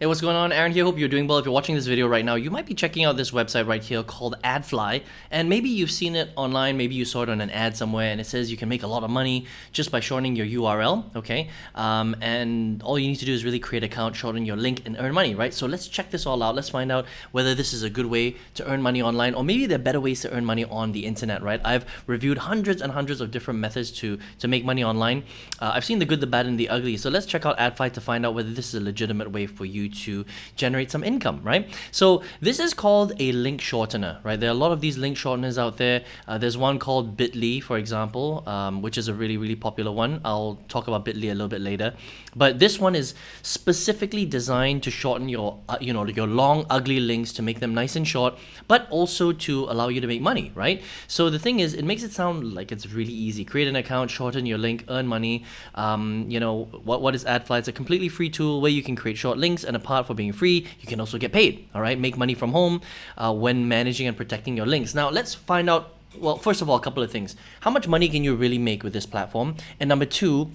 Hey, what's going on? Aaron here. Hope you're doing well. If you're watching this video right now, you might be checking out this website right here called Adfly. And maybe you've seen it online, maybe you saw it on an ad somewhere, and it says you can make a lot of money just by shortening your URL, okay? And all you need to do is really create an account, shorten your link, and earn money, right? So let's check this all out. Let's find out whether this is a good way to earn money online, or maybe there are better ways to earn money on the internet, right? I've reviewed hundreds and hundreds of different methods to make money online. I've seen the good, the bad, and the ugly. So let's check out Adfly to find out whether this is a legitimate way for you to generate some income, right? So this is called a link shortener, right? There are a lot of these link shorteners out there. There's one called Bitly, for example, which is a really, really popular one. I'll talk about Bitly a little bit later. But this one is specifically designed to shorten your, your long, ugly links to make them nice and short, but also to allow you to make money, right? So the thing is, it makes it sound like it's really easy. Create an account, shorten your link, earn money. What is Adfly? It's a completely free tool where you can create short links, and apart from being free, you can also get paid, all right? Make money from home when managing and protecting your links. Now, let's find out, well, first of all, a couple of things. How much money can you really make with this platform? And number two,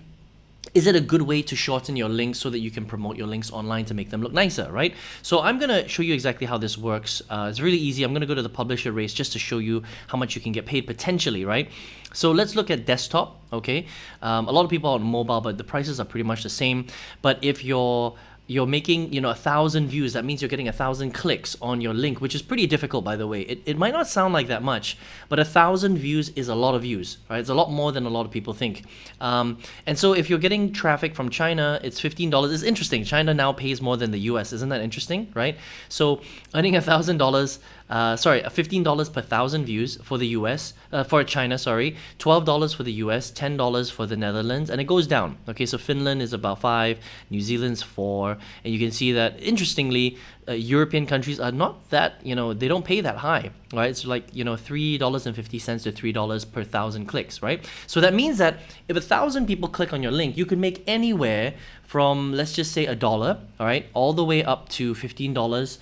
is it a good way to shorten your links so that you can promote your links online to make them look nicer, right? So I'm going to show you exactly how this works. It's really easy. I'm going to go to the publisher race just to show you how much you can get paid potentially, right? So let's look at desktop, okay? A lot of people are on mobile, but the prices are pretty much the same. But if you're making 1,000 views, that means you're getting 1,000 clicks on your link, which is pretty difficult, by the way. It might not sound like that much, but 1,000 views is a lot of views, right? It's a lot more than a lot of people think. And so if you're getting traffic from China, it's $15. It's interesting. China now pays more than the US. Isn't that interesting, right? So earning $1,000, $15 per 1,000 views for the US, for China, $12 for the US, $10 for the Netherlands, and it goes down. Okay, so Finland is about 5, New Zealand's 4, and you can see that, interestingly, European countries are not that, they don't pay that high, right? It's like, $3.50 to $3 per 1,000 clicks, right? So that means that if 1,000 people click on your link, you could make anywhere from, let's just say, $1, all right, all the way up to $15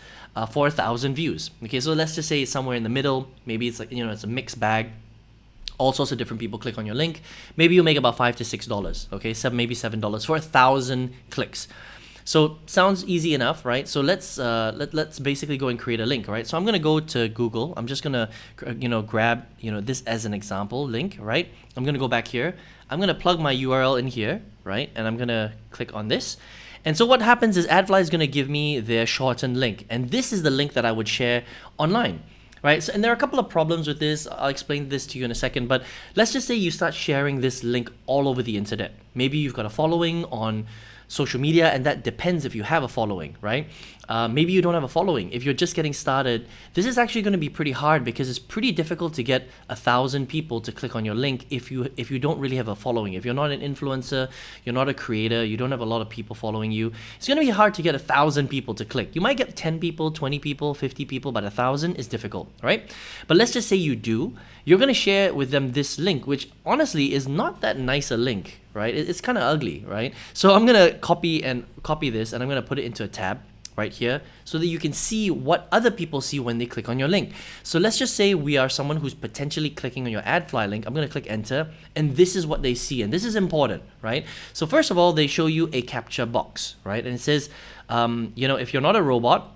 for 1,000 views. Okay, so let's just say it's somewhere in the middle. Maybe it's like, it's a mixed bag. All sorts of different people click on your link. Maybe you make about $5 to $6, okay, maybe $7 for 1,000 clicks. So sounds easy enough, right? So let's basically go and create a link, right? So I'm gonna go to Google. I'm just gonna grab this as an example link, right? I'm gonna go back here. I'm gonna plug my URL in here, right? And I'm gonna click on this. And so what happens is Adfly is gonna give me their shortened link, and this is the link that I would share online. Right, so, and there are a couple of problems with this. I'll explain this to you in a second, but let's just say you start sharing this link all over the internet. Maybe you've got a following on social media, and that depends if you have a following, right? Maybe you don't have a following. If you're just getting started, this is actually going to be pretty hard because it's pretty difficult to get 1,000 people to click on your link if you don't really have a following. If you're not an influencer, you're not a creator, you don't have a lot of people following you, it's going to be hard to get 1,000 people to click. You might get 10 people, 20 people, 50 people, but 1,000 is difficult, right? But let's just say you do. You're going to share with them this link, which honestly is not that nice a link, right? It's kind of ugly, right? So I'm going to copy this, and I'm going to put it into a tab right here so that you can see what other people see when they click on your link. So let's just say we are someone who's potentially clicking on your Adfly link. I'm going to click enter, and this is what they see, and this is important, right? So first of all, they show you a captcha box, right? And it says, if you're not a robot,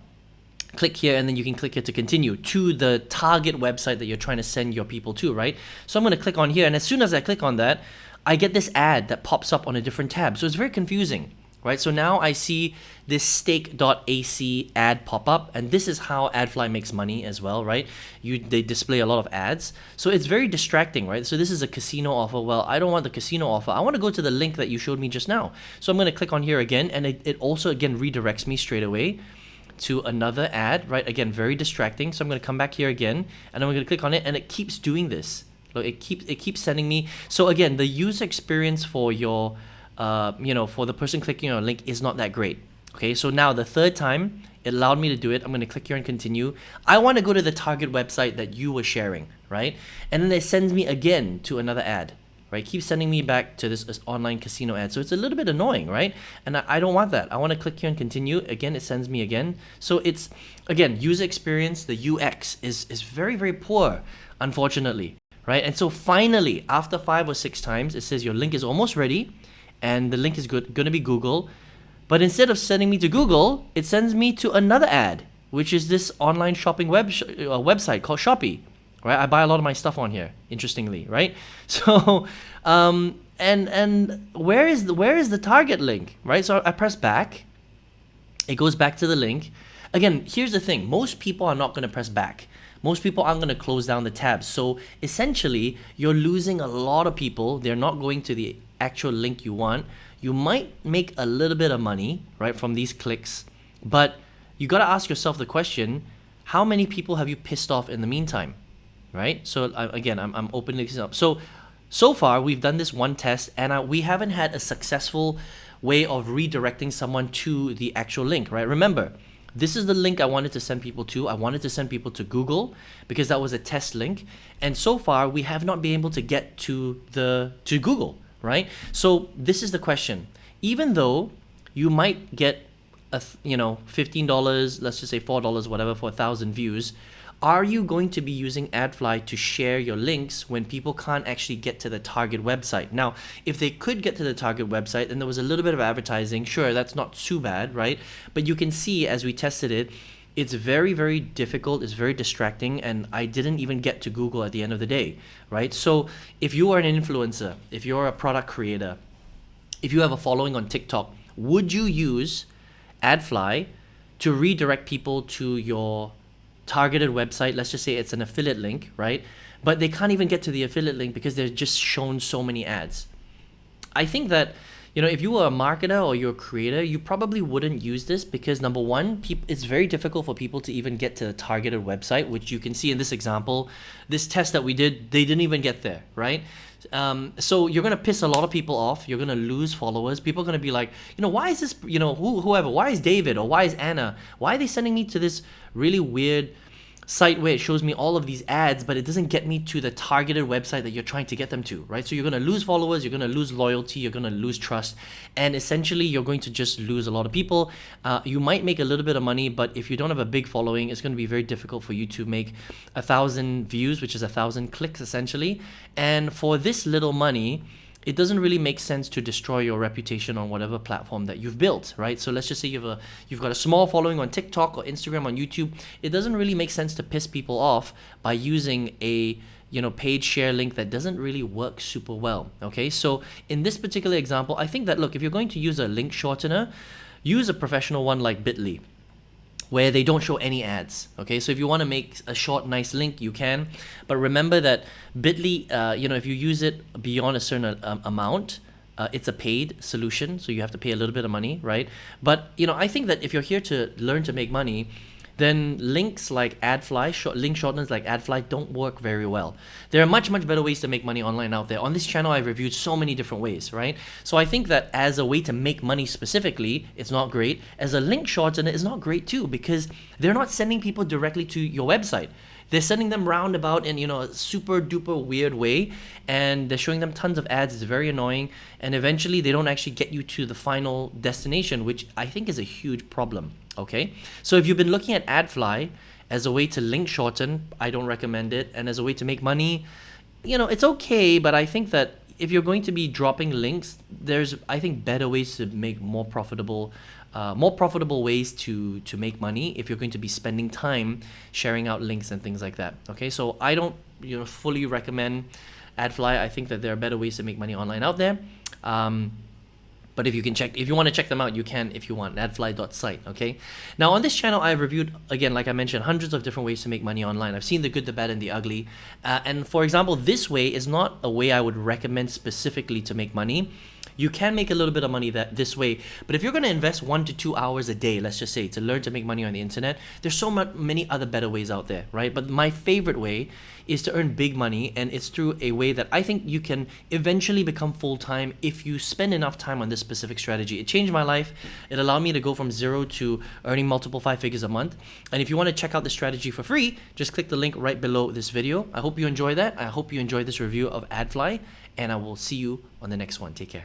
click here, and then you can click here to continue to the target website that you're trying to send your people to, right? So I'm going to click on here, and as soon as I click on that, I get this ad that pops up on a different tab. So it's very confusing, right? So now I see this stake.ac ad pop up, and this is how Adfly makes money as well, right? They display a lot of ads. So it's very distracting, right? So this is a casino offer. Well, I don't want the casino offer. I want to go to the link that you showed me just now. So I'm going to click on here again, and it also, again, redirects me straight away to another ad, right? Again, very distracting. So I'm going to come back here again, and I'm going to click on it, and it keeps doing this. So it keeps sending me. So again, the user experience for your for the person clicking on a link is not that great. Okay, so now the third time it allowed me to do it. I'm going to click here and continue. I want to go to the target website that you were sharing, right? And then it sends me again to another ad, right? Keeps sending me back to this online casino ad. So it's a little bit annoying, right? And I don't want that. I want to click here and continue. Again, it sends me again. So it's, again, user experience, the UX is very, very poor, unfortunately, right? And so finally, after 5 or 6 times, it says your link is almost ready, and the link is going to be Google. But instead of sending me to Google, it sends me to another ad, which is this online shopping website called Shopee, right? I buy a lot of my stuff on here, interestingly, right? So, and where is the target link, right? So I press back. It goes back to the link. Again, here's the thing. Most people are not going to press back. Most people aren't going to close down the tabs. So essentially, you're losing a lot of people. They're not going to the actual link you want. You might make a little bit of money, right, from these clicks. But you got to ask yourself the question, how many people have you pissed off in the meantime, right? So again, I'm opening this up. So far, we've done this one test, and we haven't had a successful way of redirecting someone to the actual link, right? Remember, this is the link I wanted to send people to. I wanted to send people to Google because that was a test link. And so far, we have not been able to get to Google, right? So this is the question. Even though you might get $15, let's just say $4, whatever, for 1,000 views, are you going to be using Adfly to share your links when people can't actually get to the target website? Now, if they could get to the target website and there was a little bit of advertising, sure, that's not too bad, right? But you can see as we tested it, it's very, very difficult, it's very distracting, and I didn't even get to Google at the end of the day, right? So if you are an influencer, if you're a product creator, if you have a following on TikTok, would you use Adfly to redirect people to your targeted website? Let's just say it's an affiliate link, right? But they can't even get to the affiliate link because they're just shown so many ads. I think that, if you were a marketer or you're a creator, you probably wouldn't use this because number one, it's very difficult for people to even get to the targeted website, which you can see in this example. This test that we did, they didn't even get there, right? So you're going to piss a lot of people off. You're going to lose followers. People are going to be like, why is this, whoever, why is David or why is Anna, why are they sending me to this really weird site where it shows me all of these ads, but it doesn't get me to the targeted website that you're trying to get them to, right? So you're going to lose followers, you're going to lose loyalty, you're going to lose trust, and essentially you're going to just lose a lot of people. You might make a little bit of money, but if you don't have a big following, it's going to be very difficult for you to make 1,000 views, which is 1,000 clicks essentially. And for this little money, it doesn't really make sense to destroy your reputation on whatever platform that you've built, right? So let's just say you've got a small following on TikTok or Instagram, on YouTube. It doesn't really make sense to piss people off by using a paid share link that doesn't really work super well, okay? So in this particular example, I think that, look, if you're going to use a link shortener, use a professional one like Bitly, where they don't show any ads, okay? So if you want to make a short, nice link, you can. But remember that Bitly, if you use it beyond a certain amount, it's a paid solution, so you have to pay a little bit of money, right? But, I think that if you're here to learn to make money, then links like Adfly, link shorteners like Adfly don't work very well. There are much, much better ways to make money online out there. On this channel, I've reviewed so many different ways, right? So I think that as a way to make money specifically, it's not great. As a link shortener, it's not great too, because they're not sending people directly to your website. They're sending them roundabout in, a super duper weird way, and they're showing them tons of ads. It's very annoying, and eventually they don't actually get you to the final destination, which I think is a huge problem, okay? So if you've been looking at Adfly as a way to link shorten, I don't recommend it, and as a way to make money, it's okay, but I think that if you're going to be dropping links, there's, I think, better ways to make more profitable ways to make money if you're going to be spending time sharing out links and things like that. Okay, so I don't fully recommend Adfly. I think that there are better ways to make money online out there. But if you want to check them out, you can if you want, adfly.site, okay? Now on this channel, I've reviewed, again, like I mentioned, hundreds of different ways to make money online. I've seen the good, the bad, and the ugly. And for example, this way is not a way I would recommend specifically to make money. You can make a little bit of money this way, but if you're going to invest 1 to 2 hours a day, let's just say, to learn to make money on the internet, there's so many other better ways out there, right? But my favorite way is to earn big money, and it's through a way that I think you can eventually become full-time if you spend enough time on this specific strategy. It changed my life. It allowed me to go from 0 to earning multiple 5 figures a month. And if you want to check out the strategy for free, just click the link right below this video. I hope you enjoy that. I hope you enjoyed this review of Adfly, and I will see you on the next one. Take care.